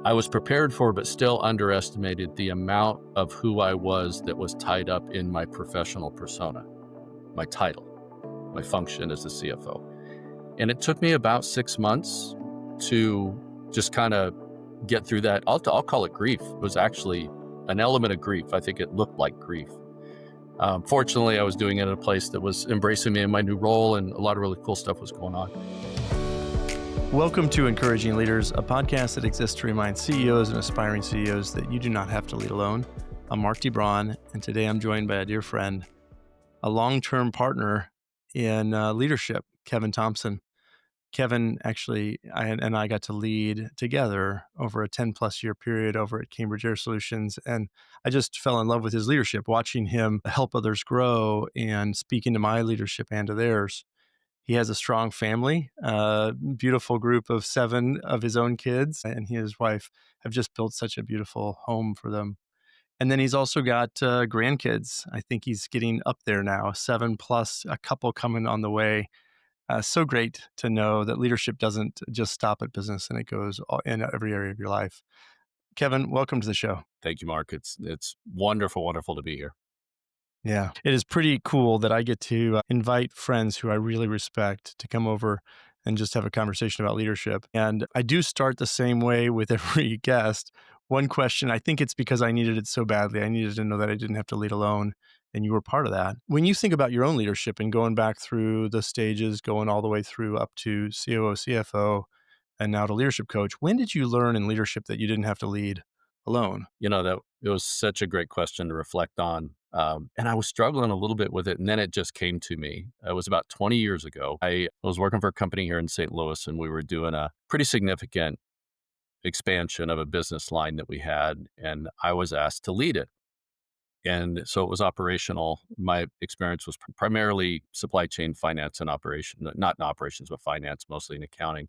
I was prepared for, but still underestimated the amount of who I was that was tied up in my professional persona, my title, my function as the CFO. And it took me about 6 months to just kind of get through that. I'll call it grief. It was actually an element of grief. I think it looked like grief. Fortunately, I was doing it in a place that was embracing me in my new role, and a lot of really cool stuff was going on. Welcome to Encouraging Leaders, a podcast that exists to remind CEOs and aspiring CEOs that you do not have to lead alone. I'm Mark DeBron, and today I'm joined by a dear friend, a long-term partner in leadership, Kevin Thompson. Kevin, actually, I got to lead together over a 10-plus year period over at Cambridge Air Solutions, and I just fell in love with his leadership, watching him help others grow and speak into my leadership and to theirs. He has a strong family, a beautiful group of 7 of his own kids, and he and his wife have just built such a beautiful home for them. And then he's also got grandkids. I think he's getting up there now, 7 plus, a couple coming on the way. So great to know that leadership doesn't just stop at business and it goes in every area of your life. Kevin, welcome to the show. Thank you, Mark. It's wonderful to be here. Yeah, it is pretty cool that I get to invite friends who I really respect to come over and just have a conversation about leadership. And I do start the same way with every guest. One question, I think it's because I needed it so badly. I needed to know that I didn't have to lead alone, and you were part of that. When you think about your own leadership and going back through the stages, going all the way through up to COO, CFO, and now to leadership coach, when did you learn in leadership that you didn't have to lead alone? That it was such a great question to reflect on. And I was struggling a little bit with it. And then it just came to me. It was about 20 years ago. I was working for a company here in St. Louis, and we were doing a pretty significant expansion of a business line that we had. And I was asked to lead it. And so it was operational. My experience was primarily supply chain finance and operation, not in operations, but finance, mostly in accounting.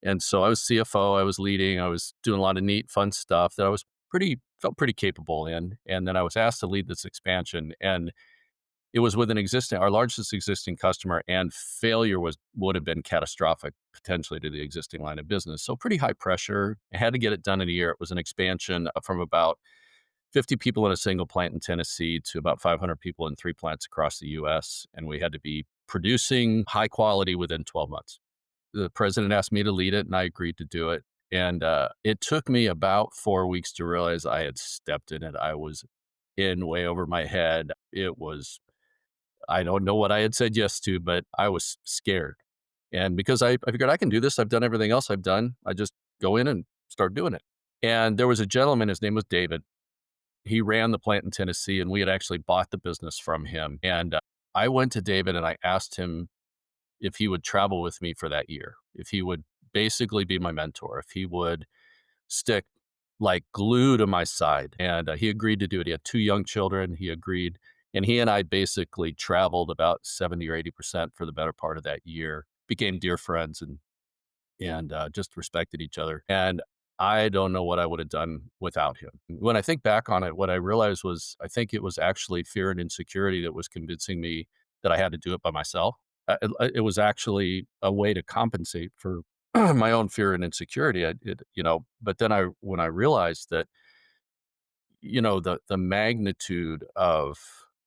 And so I was CFO, I was leading, I was doing a lot of neat, fun stuff that I was felt pretty capable in. And then I was asked to lead this expansion, and it was with our largest existing customer, and failure would have been catastrophic potentially to the existing line of business. So pretty high pressure. I had to get it done in a year. It was an expansion from about 50 people in a single plant in Tennessee to about 500 people in 3 plants across the US. And we had to be producing high quality within 12 months. The president asked me to lead it, and I agreed to do it. And it took me about 4 weeks to realize I had stepped in it. I was in way over my head. I don't know what I had said yes to, but I was scared. And because I figured I can do this, I've done everything else I've done. I just go in and start doing it. And there was a gentleman, his name was David. He ran the plant in Tennessee, and we had actually bought the business from him. And I went to David and I asked him if he would travel with me for that year, if he would basically be my mentor, if he would stick like glue to my side. And he agreed to do it. He had 2 young children. He agreed. And he and I basically traveled about 70 or 80% for the better part of that year, became dear friends, and just respected each other. And I don't know what I would have done without him. When I think back on it, what I realized was I think it was actually fear and insecurity that was convincing me that I had to do it by myself. It was actually a way to compensate for my own fear and insecurity. But then when I realized that, the magnitude of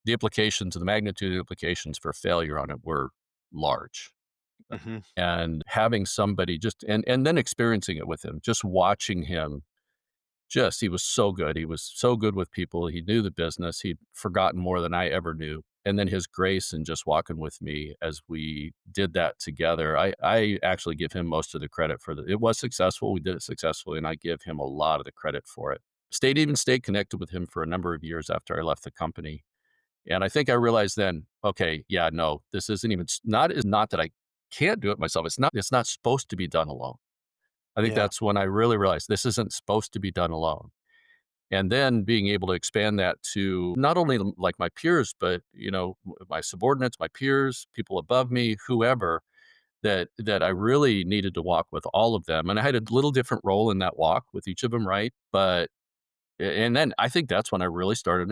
the implications and the magnitude of the implications for failure on it were large. Mm-hmm. And having somebody and then experiencing it with him, just watching him, he was so good. He was so good with people. He knew the business. He'd forgotten more than I ever knew. And then his grace and just walking with me as we did that together, I actually give him most of the credit for it was successful. We did it successfully, and I give him a lot of the credit for it. Stayed connected with him for a number of years after I left the company. And I think I realized then, okay, yeah, no, this isn't even, not that I can't do it myself. It's not supposed to be done alone. I think Yeah. that's when I really realized this isn't supposed to be done alone. And then being able to expand that to not only like my peers, but, my subordinates, my peers, people above me, whoever, that I really needed to walk with all of them. And I had a little different role in that walk with each of them, right? And then I think that's when I really started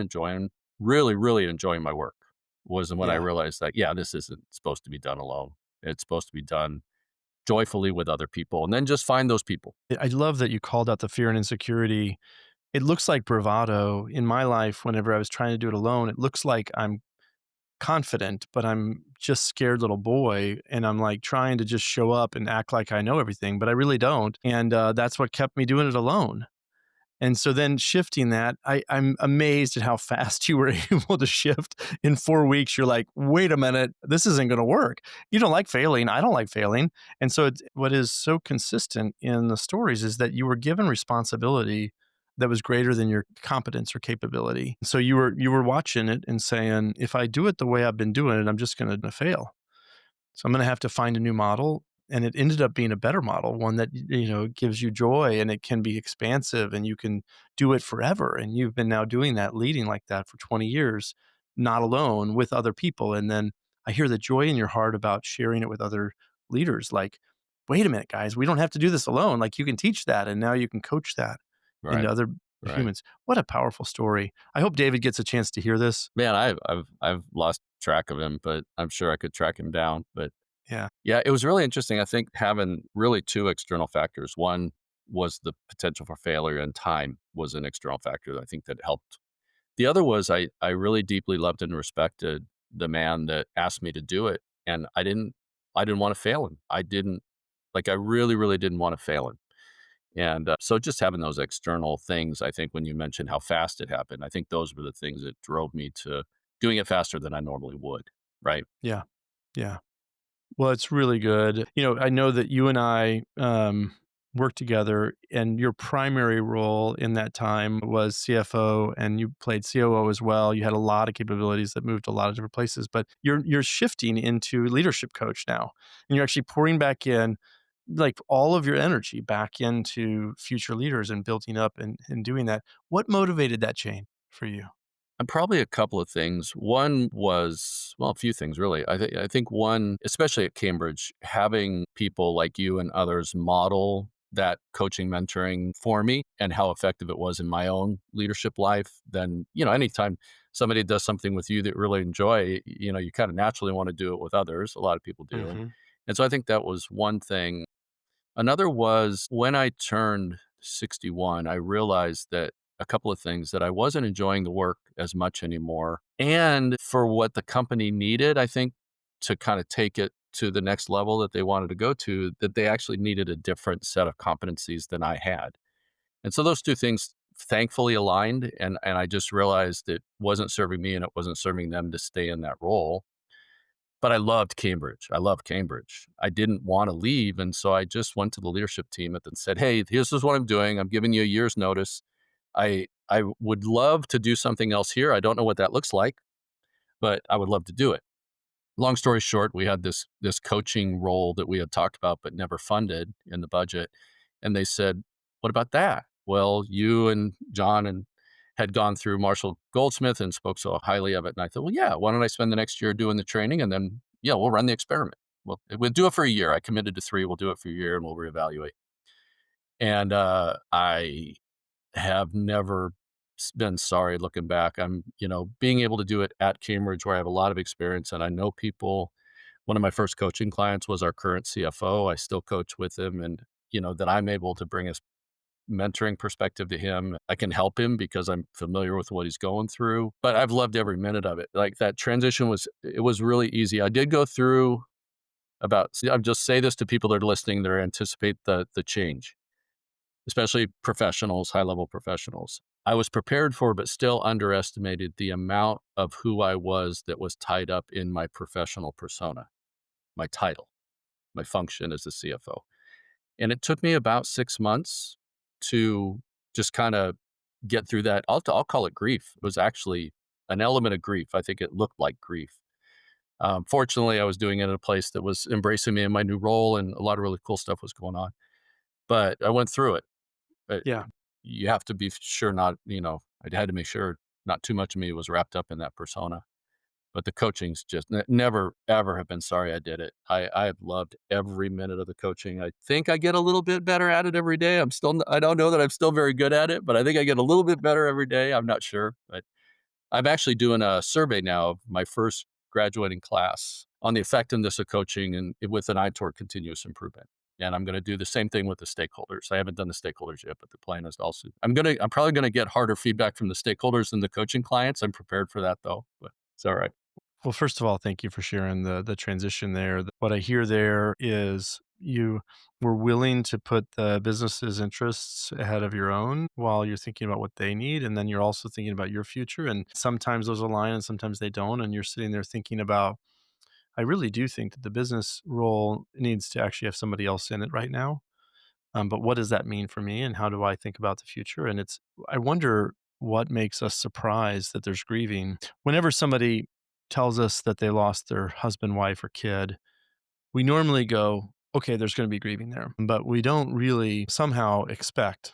really enjoying my work, was when I Yeah. realized that, yeah, this isn't supposed to be done alone. It's supposed to be done joyfully with other people, and then just find those people. I love that you called out the fear and insecurity. It looks like bravado in my life. Whenever I was trying to do it alone, it looks like I'm confident, but I'm just scared little boy. And I'm like trying to just show up and act like I know everything, but I really don't. And that's what kept me doing it alone. And so then shifting that, I'm amazed at how fast you were able to shift in 4 weeks. You're like, wait a minute, this isn't going to work. You don't like failing. I don't like failing. And so what is so consistent in the stories is that you were given responsibility that was greater than your competence or capability. So you were watching it and saying, if I do it the way I've been doing it, I'm just going to fail. So I'm going to have to find a new model. And it ended up being a better model, one that, gives you joy and it can be expansive and you can do it forever. And you've been now doing that, leading like that for 20 years, not alone with other people. And then I hear the joy in your heart about sharing it with other leaders. Like, wait a minute, guys, we don't have to do this alone. Like you can teach that and now you can coach that Right, into other right. humans. What a powerful story. I hope David gets a chance to hear this. Man, I've lost track of him, but I'm sure I could track him down. But Yeah. yeah, it was really interesting. I think having really two external factors. One was the potential for failure, and time was an external factor that I think that helped. The other was I really deeply loved and respected the man that asked me to do it, and I didn't wanna fail him. I didn't like, I really, really didn't wanna fail him, and, so just having those external things, I think when you mentioned how fast it happened, I think those were the things that drove me to doing it faster than I normally would, right? Yeah. Yeah. Well, it's really good. I know that you and I worked together, and your primary role in that time was CFO, and you played COO as well. You had a lot of capabilities that moved to a lot of different places, but you're shifting into leadership coach now, and you're actually pouring back in like all of your energy back into future leaders and building up and doing that. What motivated that change for you? And probably a couple of things. One was, well, a few things really. I think one, especially at Cambridge, having people like you and others model that coaching mentoring for me and how effective it was in my own leadership life. Then, anytime somebody does something with you that you really enjoy, you kind of naturally want to do it with others. A lot of people do. And Hmm. and so I think that was one thing. Another was when I turned 61, I realized that a couple of things that I wasn't enjoying the work as much anymore. And for what the company needed, I think to kind of take it to the next level that they wanted to go to, that they actually needed a different set of competencies than I had. And so those two things thankfully aligned. And I just realized it wasn't serving me and it wasn't serving them to stay in that role. But I loved Cambridge. I love Cambridge. I didn't wanna leave, and so I just went to the leadership team and said, "Hey, this is what I'm doing. I'm giving you a year's notice. I would love to do something else here. I don't know what that looks like, but I would love to do it." Long story short, we had this coaching role that we had talked about but never funded in the budget, and they said, "What about that?" Well, you and John and had gone through Marshall Goldsmith and spoke so highly of it, and I thought, "Well, yeah, why don't I spend the next year doing the training and then, yeah, we'll run the experiment. We'll do it for a year. I committed to 3, we'll do it for a year and we'll reevaluate." And, I have never been sorry looking back. Being able to do it at Cambridge where I have a lot of experience and I know people. One of my first coaching clients was our current CFO. I still coach with him and, that I'm able to bring a mentoring perspective to him. I can help him because I'm familiar with what he's going through, but I've loved every minute of it. Like that transition it was really easy. I did go through I'll just say this to people that are listening that are anticipate the change, especially professionals, high level professionals. I was prepared for, but still underestimated the amount of who I was that was tied up in my professional persona, my title, my function as the CFO. And it took me about 6 months to just kinda get through that. I'll call it grief. It was actually an element of grief. I think it looked like grief. Fortunately, I was doing it in a place that was embracing me in my new role, and a lot of really cool stuff was going on. But I went through it. But Yeah. you have to be sure not I had to make sure not too much of me was wrapped up in that persona. But the coaching's just never, ever have been sorry I did it. I have loved every minute of the coaching. I think I get a little bit better at it every day. I don't know that I'm still very good at it, but I think I get a little bit better every day. I'm not sure, but I'm actually doing a survey now of my first graduating class, on the effectiveness of coaching and with an eye toward continuous improvement. And I'm going to do the same thing with the stakeholders. I haven't done the stakeholders yet, but the plan is also I'm probably going to get harder feedback from the stakeholders than the coaching clients. I'm prepared for that though, but it's all right. Well, first of all, thank you for sharing the transition there. What I hear there is you were willing to put the business's interests ahead of your own while you're thinking about what they need, and then you're also thinking about your future. And sometimes those align, and sometimes they don't. And you're sitting there thinking about, I really do think that the business role needs to actually have somebody else in it right now. But what does that mean for me, and how do I think about the future? And I wonder what makes us surprised that there's grieving. Whenever somebody tells us that they lost their husband, wife, or kid, we normally go, okay, there's going to be grieving there. But we don't really somehow expect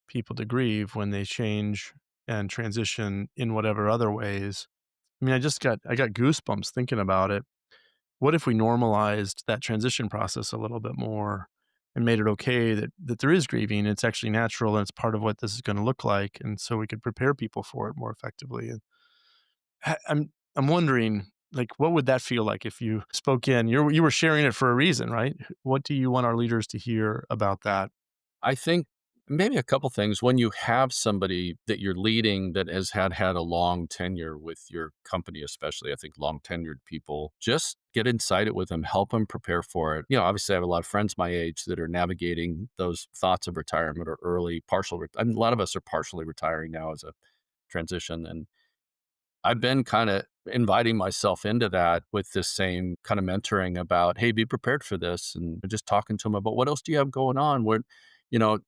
people to grieve when they change and transition in whatever other ways. I mean, I got goosebumps thinking about it. What if we normalized that transition process a little bit more and made it okay that there is grieving, it's actually natural and it's part of what this is going to look like, and so we could prepare people for it more effectively. And I'm wondering, like, what would that feel like if you spoke in? You were sharing it for a reason, right? What do you want our leaders to hear about that? I think maybe a couple things. When you have somebody that you're leading that has had a long tenure with your company, especially, I think long tenured people, just get inside it with them, help them prepare for it. Obviously, I have a lot of friends my age that are navigating those thoughts of retirement or early partial. I mean, a lot of us are partially retiring now as a transition, and I've been kinda inviting myself into that with this same kind of mentoring about, "Hey, be prepared for this," and just talking to them about, "What else do you have going on?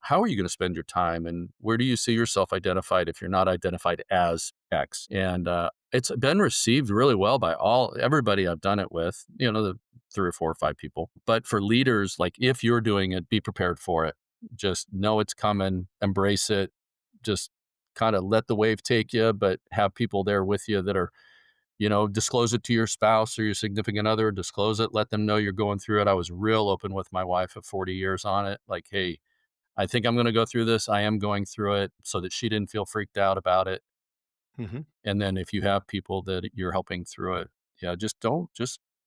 How are you gonna spend your time, and where do you see yourself identified if you're not identified as X?" And, it's been received really well by everybody I've done it with, the 3 or 4 or 5 people. But for leaders, like, if you're doing it, be prepared for it. Just know it's coming, embrace it, just kinda let the wave take you, but have people there with you that are disclose it to your spouse or your significant other, disclose it, let them know you're going through it. I was real open with my wife of 40 years on it. Like, "Hey, I think I'm gonna go through this. I am going through it," so that she didn't feel freaked out about it. Mhm. And then if you have people that you're helping through it, yeah, just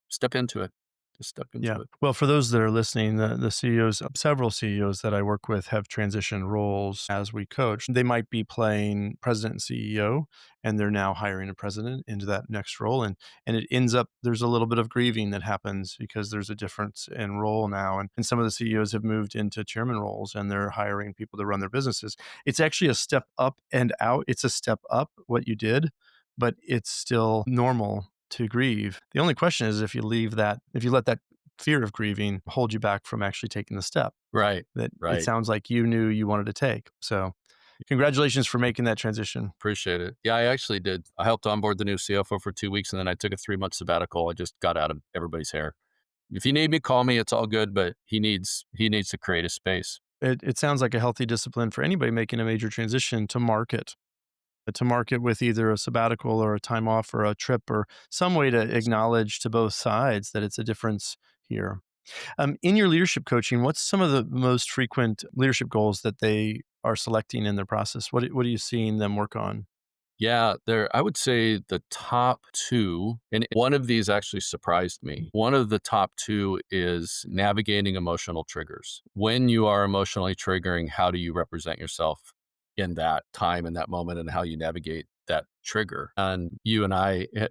step into it. Just step Yeah. into it. Well, for those that are listening, the CEOs, several CEOs that I work with have transitioned roles as we coach. They might be playing president and CEO, and they're now hiring a president into that next role. And it ends up, there's a little bit of grieving that happens because there's a difference in role now. And some of the CEOs have moved into chairman roles and they're hiring people to run their businesses. It's actually a step up and out. It's a step up what you did, but it's still normal to grieve. The only question is if you let that fear of grieving hold you back from actually taking the step Right. that it Right. sounds like you knew you wanted to take. So, congratulations for making that transition. Appreciate it. Yeah, I actually did. I helped onboard the new CFO for 2 weeks, and then I took a 3-month sabbatical. I just got out of everybody's hair. If you need me, call me. It's all good, but he needs to create a space. It sounds like a healthy discipline for anybody making a major transition to market with either a sabbatical or a time off or a trip or some way to acknowledge to both sides that it's a difference here. In your leadership coaching, what's some of the most frequent leadership goals that they are selecting in their process? What are you seeing them work on? Yeah, I would say the top 2, and one of these actually surprised me. One of the top 2 is navigating emotional triggers. When you are emotionally triggering, how do you represent yourself in that time, in that moment, and how you navigate that trigger? And you and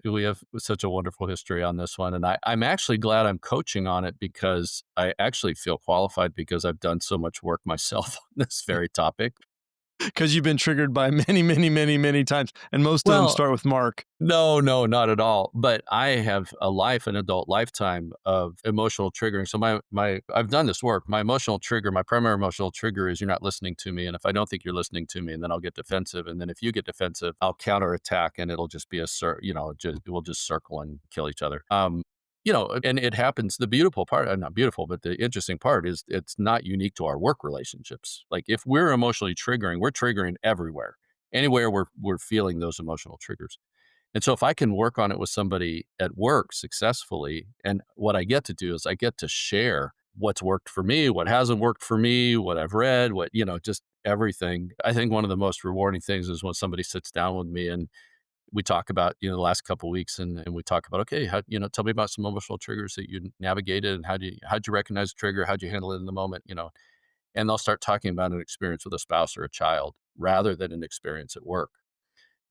we have such a wonderful history on this one, and I'm actually glad I'm coaching on it because I actually feel qualified because I've done so much work myself on this very topic. Because you've been triggered by many, many, many, many times, and most of them Well, start with Mark. no, no, not at all. But I have an adult lifetime of emotional triggering. So I've done this work. My primary emotional trigger is you're not listening to me. And if I don't think you're listening to me, and then I'll get defensive. And then if you get defensive, I'll counterattack and it'll just be we'll just circle and kill each other. And it happens. The beautiful part, not beautiful, but the interesting part is it's not unique to our work relationships. Like if we're emotionally triggering, we're triggering everywhere, anywhere we're feeling those emotional triggers. And so if I can work on it with somebody at work successfully, and what I get to do is I get to share what's worked for me, what hasn't worked for me, what I've read, just everything. I think one of the most rewarding things is when somebody sits down with me and we talk about, the last couple of weeks and we talk about, okay, tell me about some emotional triggers that you navigated and how'd you recognize the trigger? How'd you handle it in the moment? And they'll start talking about an experience with a spouse or a child rather than an experience at work.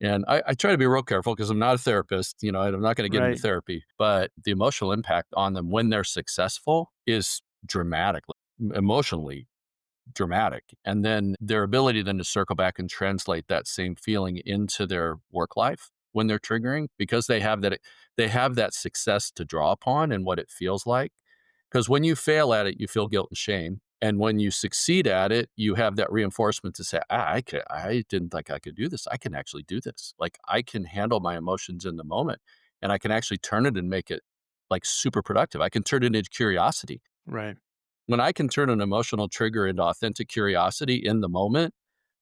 And I try to be real careful because I'm not a therapist, I'm not going to get into Right. therapy, but the emotional impact on them when they're successful is dramatically, emotionally dramatic. And then their ability then to circle back and translate that same feeling into their work life when they're triggering because they have that success to draw upon and what it feels like. Because when you fail at it, you feel guilt and shame. And when you succeed at it, you have that reinforcement to say, I didn't think I could do this. I can actually do this. Like I can handle my emotions in the moment and I can actually turn it and make it like super productive. I can turn it into curiosity. Right. When I can turn an emotional trigger into authentic curiosity in the moment,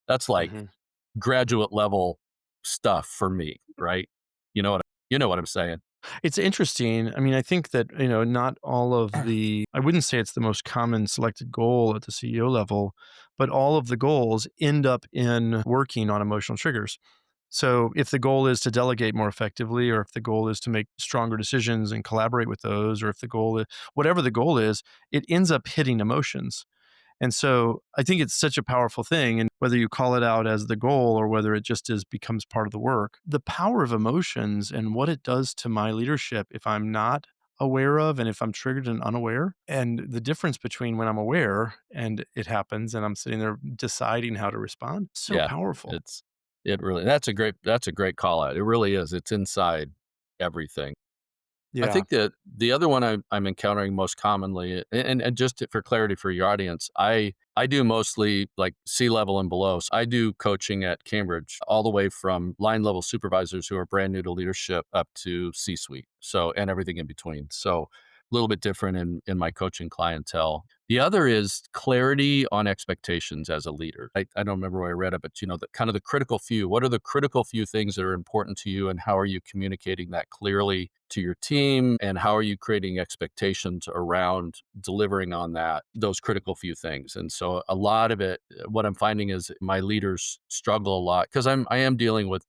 that's like Mhm. graduate level stuff for me, right? You know what I'm saying? It's interesting. I mean, I think that, not all of I wouldn't say it's the most common selected goal at the CEO level, but all of the goals end up in working on emotional triggers. So if the goal is to delegate more effectively, or if the goal is to make stronger decisions and collaborate with those, or if the goal is whatever the goal is, it ends up hitting emotions. And so I think it's such a powerful thing. And whether you call it out as the goal or whether it just becomes part of the work, the power of emotions and what it does to my leadership if I'm not aware of and if I'm triggered and unaware, and the difference between when I'm aware and it happens and I'm sitting there deciding how to respond, so Yeah, powerful. it's it really that's a great call out. It really is. It's inside everything. I Yeah. think that the other one I'm encountering most commonly, and just for clarity for your audience, I do mostly like C-level and below. So I do coaching at Cambridge, all the way from line level supervisors who are brand new to leadership up to C-suite. So and everything in between. So a little bit different in my coaching clientele. The other is clarity on expectations as a leader. I don't remember where I read it, but the kind of the critical few. What are the critical few things that are important to you, and how are you communicating that clearly to your team? And how are you creating expectations around delivering on those critical few things? And so a lot of it, what I'm finding is my leaders struggle a lot because I am dealing with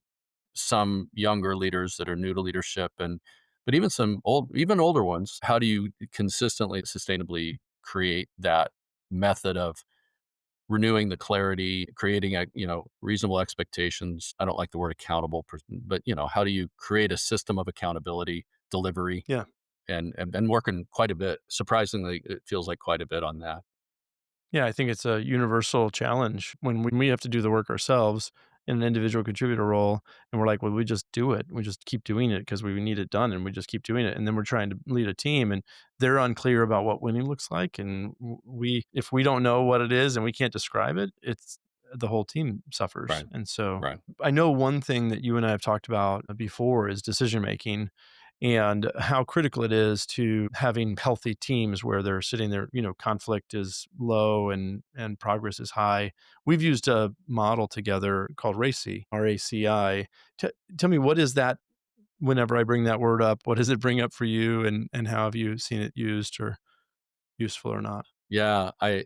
some younger leaders that are new to leadership but even even older ones. How do you consistently, sustainably create that method of renewing the clarity, creating reasonable expectations? I don't like the word accountable, but how do you create a system of accountability, delivery, Yeah. and been working quite a bit. Surprisingly, it feels like quite a bit on that. Yeah, I think it's a universal challenge when we have to do the work ourselves in an individual contributor role, and we're like, well, we just do it. We just keep doing it because we need it done, and we just keep doing it. And then we're trying to lead a team, and they're unclear about what winning looks like. And if we don't know what it is and we can't describe it, it's the whole team suffers. Right. And so Right. I know one thing that you and I have talked about before is decision making and how critical it is to having healthy teams where they're sitting there, conflict is low and progress is high. We've used a model together called RACI, RACI. Tell me, what is that whenever I bring that word up? What does it bring up for you, and how have you seen it used or useful or not? Yeah, I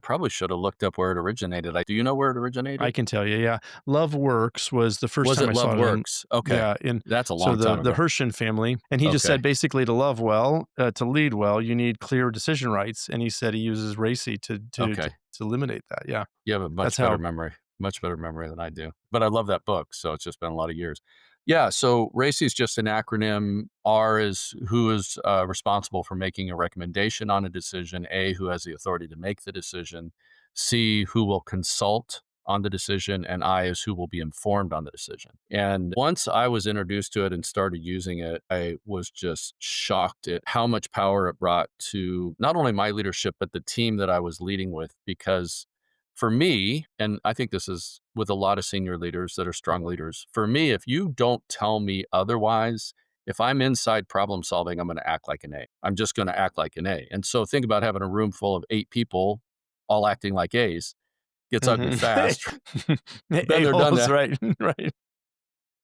probably should have looked up where it originated. Do you know where it I originated? can tell you, yeah. Love Works was the first Was time it I Love saw it on, Works? Okay. yeah, in That's a so long time the ago. Hershin family, and he just said Okay. basically to love well, to lead well, you need clear decision rights, and he said he uses RACI Okay. to eliminate that, yeah. You have a That's much better memory than I do. But I love that book, so it's just been a lot of years. Yeah, so RACI is just an acronym. R is who is responsible for making a recommendation on a decision. A, who has the authority to make the decision. C, who will consult on the decision. And I is who will be informed on the decision. And once I was introduced to it and started using it, I was just shocked at how much power it brought to not only my leadership, but the team that I was leading with. Because for me, and I think this is with a lot of senior leaders that are strong leaders, for me, if you don't tell me otherwise, if I'm inside problem solving, I'm going to act like an A. I'm just going to act like an A. And so think about having a room full of 8 people all acting like A's. Gets ugly mhm. fast. Been there, done A-holes, that. right, right.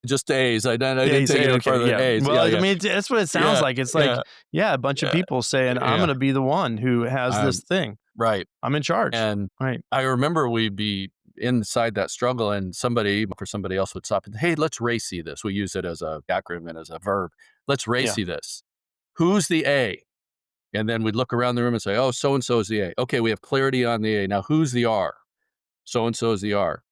Just A's. I Yeah, didn't you take say, it any okay, further than yeah. A's. Well, Yeah, I yeah. mean, that's what it sounds Yeah, like. It's like, yeah, yeah, a bunch of yeah, people saying, "I'm yeah. gonna be the one who has this thing. Right. I'm in charge." And Right. I remember we'd be inside that struggle, and somebody else would stop and, hey, let's racy this. We use it as a acronym and as a verb. Let's Yeah. racy this. Who's the A? And then we'd look around the room and say, oh, so and so is the A. Okay, we have clarity on the A. Now who's the R? So and so is the R.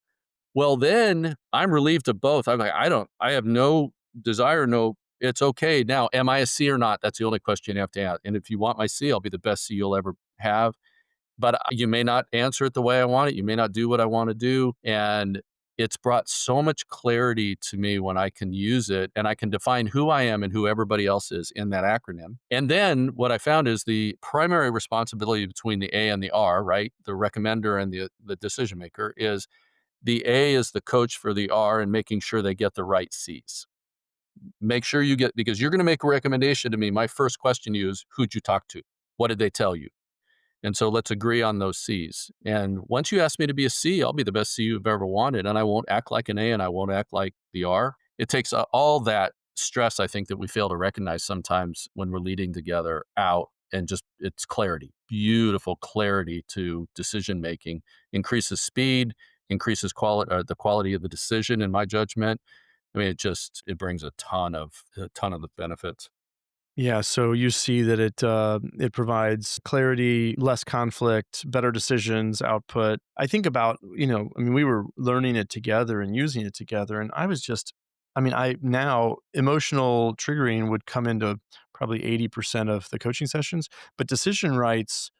Well, then I'm relieved of both. I'm like, I have no desire, no, it's okay. Now, am I a C or not? That's the only question you have to ask. And if you want my C, I'll be the best C you'll ever have. But you may not answer it the way I want it. You may not do what I want to do. And it's brought so much clarity to me when I can use it and I can define who I am and who everybody else is in that acronym. And then what I found is the primary responsibility between the A and the R, right? The recommender and the decision maker is the A is the coach for the R and making sure they get the right C's. Make sure you get, because you're going to make a recommendation to me. My first question to you is, who'd you talk to? What did they tell you? And so let's agree on those C's. And once you ask me to be a C, I'll be the best C you've ever wanted. And I won't act like an A and I won't act like the R. It takes all that stress, I think, that we fail to recognize sometimes when we're leading together out, and just it's clarity, beautiful clarity to decision making, increases speed, increases the quality of the decision, in my judgment. I mean, it brings a ton of the benefits. Yeah, so you see that it provides clarity, less conflict, better decisions, output. I think about, I mean, we were learning it together and using it together, and I was just, I mean, I now emotional triggering would come into probably 80% of the coaching sessions, but decision rights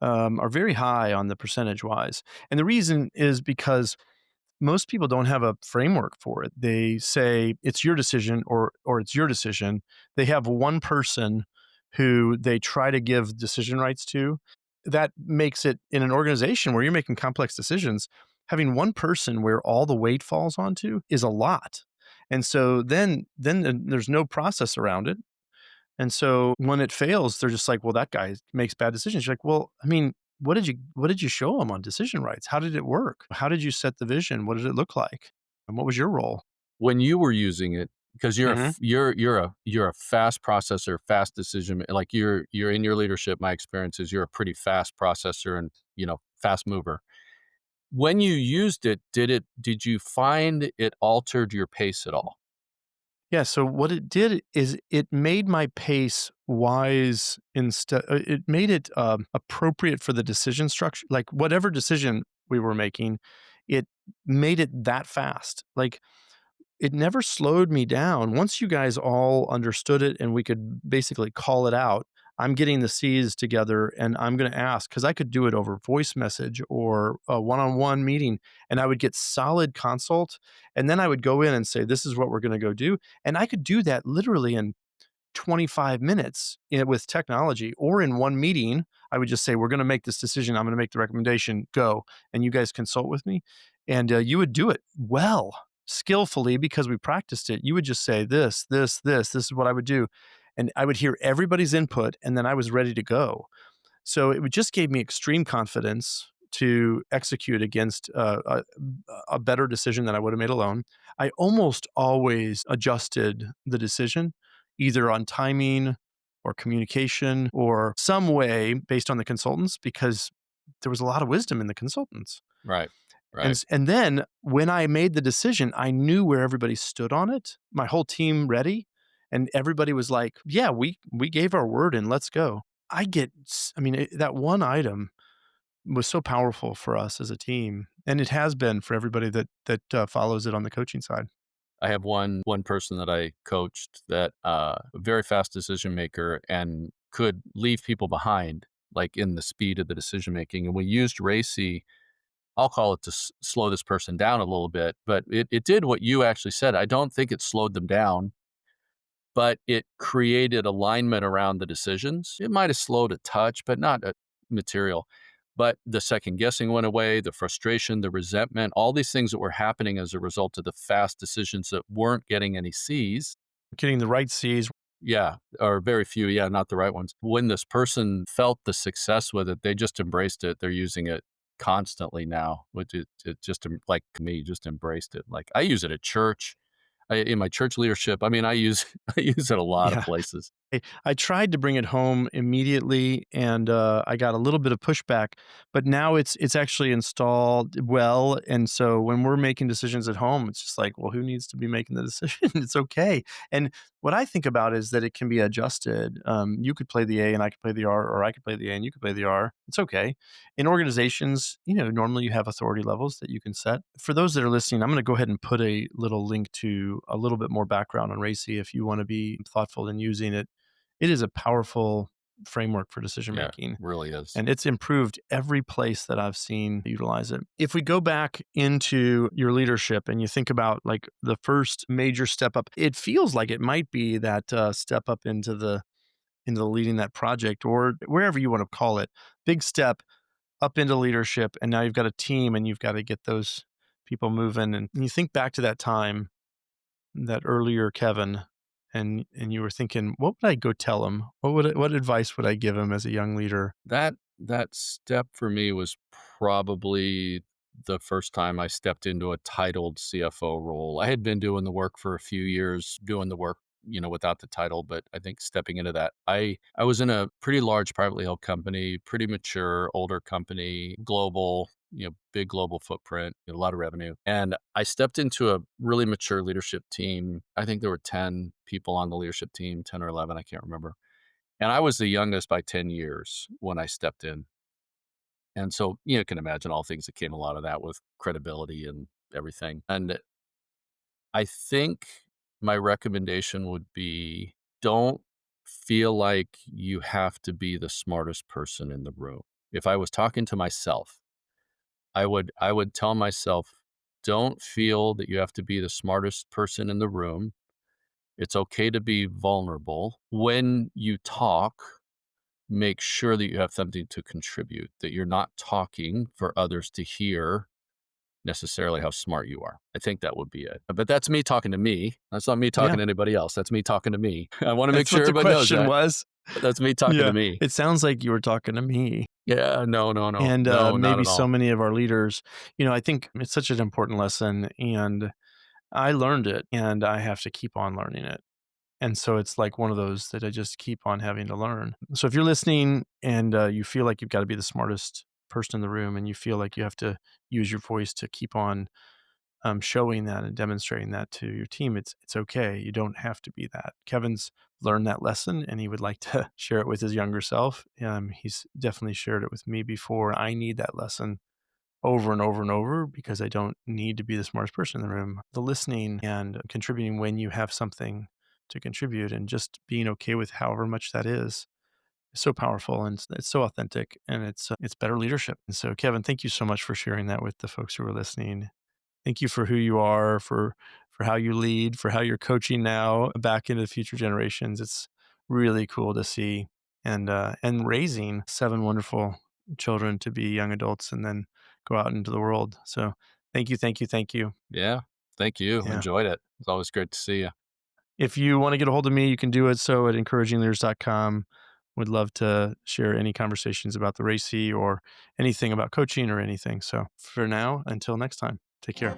are very high on the percentage wise. And the reason is because most people don't have a framework for it. They say it's your decision or it's your decision. They have one person who they try to give decision rights to. That makes it, in an organization where you're making complex decisions, having one person where all the weight falls onto is a lot. And so then there's no process around it. And so when it fails, they're just like, well, that guy makes bad decisions. You're like, well, I mean, what did you show him on decision rights? How did it work? How did you set the vision? What did it look like? And what was your role? When you were using it, because Mhm. you're a fast processor, fast decision, like you're in your leadership, my experience is you're a pretty fast processor and, fast mover. When you used it, did you find it altered your pace at all? Yeah, so what it did is it made my pace wise instead it made it, appropriate for the decision structure, like, whatever decision we were making, it made it that fast. Like, it never slowed me down. Once you guys all understood it and we could basically call it out, I'm getting the C's together and I'm going to ask, because I could do it over voice message or a one on one meeting, and I would get solid consult. And then I would go in and say, this is what we're going to go do. And I could do that literally in 25 minutes with technology, or in one meeting. I would just say, we're going to make this decision. I'm going to make the recommendation, go. And you guys consult with me. And you would do it well, skillfully, because we practiced it. You would just say, this is what I would do. And I would hear everybody's input, and then I was ready to go. So it just gave me extreme confidence to execute against a better decision than I would have made alone. I almost always adjusted the decision, either on timing or communication or some way based on the consultants, because there was a lot of wisdom in the consultants. Right. And, Right. and then when I made the decision, I knew where everybody stood on it, my whole team ready. And everybody was like, yeah, we gave our word and let's go. I mean, that one item was so powerful for us as a team, and it has been for everybody that follows it on the coaching side. I have one person that I coached that very fast decision maker and could leave people behind, like in the speed of the decision making. And we used Racy, I'll call it, to slow this person down a little bit, but it did what you actually said. I don't think it slowed them down, but it created alignment around the decisions. It might have slowed a touch, but not material. But the second guessing went away, the frustration, the resentment, all these things that were happening as a result of the fast decisions that weren't getting any C's. Getting the right C's. Yeah, or very few. Yeah, not the right ones. When this person felt the success with it, they just embraced it. They're using it constantly now, which it just like me, just embraced it. Like I use it at church, in my church leadership. I mean, I use I use it a lot of Yeah. places. I tried to bring it home immediately, and I got a little bit of pushback, but now it's actually installed well, and so when we're making decisions at home, it's just like, well, who needs to be making the decision? It's okay. And what I think about is that it can be adjusted. You could play the A and I could play the R, or I could play the A and you could play the R. It's okay. In organizations, normally you have authority levels that you can set. For those that are listening, I'm going to go ahead and put a little link to a little bit more background on RACI if you want to be thoughtful in using it. It is a powerful framework for decision Yeah, making, really is. and it's improved every place that I've seen utilize it. If we go back into your leadership and you think about like the first major step up, it feels like it might be that step up into the leading that project or wherever you want to call it. Big step up into leadership, and now you've got a team, and you've got to get those people moving. And you think back to that time, that earlier Kevin, and you were thinking, what would I go tell him? What advice would I give him as a young leader? That step for me was probably the first time I stepped into a titled CFO role. I had been doing the work for a few years, doing the work, without the title, but I think stepping into that, I was in a pretty large privately held company, pretty mature, older company, global, big global footprint, a lot of revenue. And I stepped into a really mature leadership team. I think there were 10 people on the leadership team, 10 or 11, I can't remember. And I was the youngest by 10 years when I stepped in. And so, you can imagine all things that came a lot of that with credibility and everything. And I think my recommendation would be don't feel like you have to be the smartest person in the room. If I was talking to myself, I would tell myself, don't feel that you have to be the smartest person in the room. It's okay to be vulnerable. When you talk, make sure that you have something to contribute, that you're not talking for others to hear necessarily how smart you are. I think that would be it. But that's me talking to me. That's not me talking Yeah, to anybody else. That's me talking to me. I want to make that's sure what the everybody knows question that. was. But that's me talking to Yeah, me. it sounds like you were talking to me. Yeah, no, no, no. And No, not maybe at so all. many of our leaders, I think it's such an important lesson. And I learned it, and I have to keep on learning it. And so it's like one of those that I just keep on having to learn. So if you're listening and you feel like you've got to be the smartest person in the room, and you feel like you have to use your voice to keep on showing that and demonstrating that to your team, it's okay. You don't have to be that. Kevin's learned that lesson, and he would like to share it with his younger self. He's definitely shared it with me before. I need that lesson over and over and over because I don't need to be the smartest person in the room. The listening and contributing when you have something to contribute, and just being okay with however much that is so powerful, and it's so authentic, and it's better leadership. And so, Kevin, thank you so much for sharing that with the folks who are listening. Thank you for who you are, for how you lead, for how you're coaching now back into future generations. It's really cool to see, and raising 7 wonderful children to be young adults and then go out into the world. So thank you, thank you, thank you. Yeah. Thank you. Yeah. Enjoyed it. It's always great to see you. If you want to get a hold of me, you can do it so at encouragingleaders.com. Would love to share any conversations about the RACI or anything about coaching or anything. So for now, until next time, take care.